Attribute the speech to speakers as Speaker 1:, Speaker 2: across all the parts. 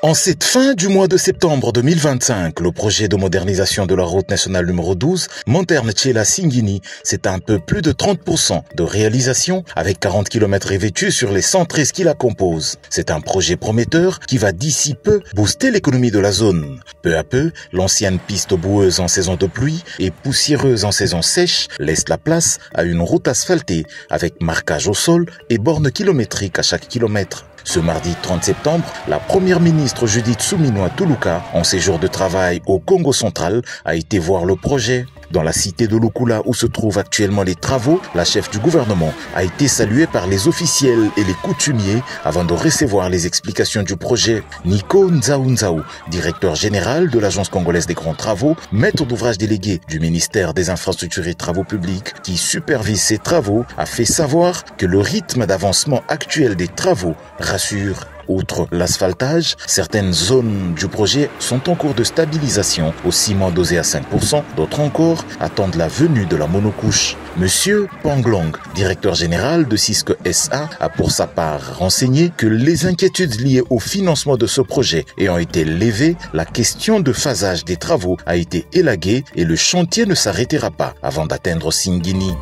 Speaker 1: En cette fin du mois de septembre 2025, le projet de modernisation de la route nationale numéro 12, Monterne-Tchela-Singini, c'est un peu plus de 30% de réalisation avec 40 km revêtus sur les 113 qui la composent. C'est un projet prometteur qui va d'ici peu booster l'économie de la zone. Peu à peu, l'ancienne piste boueuse en saison de pluie et poussiéreuse en saison sèche laisse la place à une route asphaltée avec marquage au sol et bornes kilométriques à chaque kilomètre. Ce mardi 30 septembre, la première ministre Judith Suminwa Tuluka, en séjour de travail au Congo central, a été voir le projet. Dans la cité de Lukula où se trouvent actuellement les travaux, la chef du gouvernement a été saluée par les officiels et les coutumiers avant de recevoir les explications du projet. Nico Nzaou, directeur général de l'Agence congolaise des grands travaux, maître d'ouvrage délégué du ministère des infrastructures et travaux publics, qui supervise ces travaux, a fait savoir que le rythme d'avancement actuel des travaux rassure. Outre l'asphaltage, certaines zones du projet sont en cours de stabilisation au ciment dosé à 5%, d'autres encore attendent la venue de la monocouche. Monsieur Panglong, directeur général de Cisco SA, a pour sa part renseigné que les inquiétudes liées au financement de ce projet ayant été levées, la question de phasage des travaux a été élaguée et le chantier ne s'arrêtera pas avant d'atteindre Singini.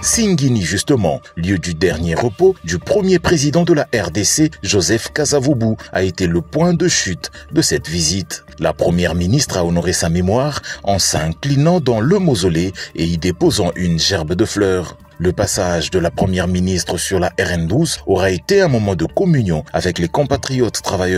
Speaker 1: Singini justement, lieu du dernier repos du premier président de la RDC, Joseph Kasavubu, a été le point de chute de cette visite. La première ministre a honoré sa mémoire en s'inclinant dans le mausolée et y déposant une gerbe de fleurs. Le passage de la première ministre sur la RN12 aura été un moment de communion avec les compatriotes travailleurs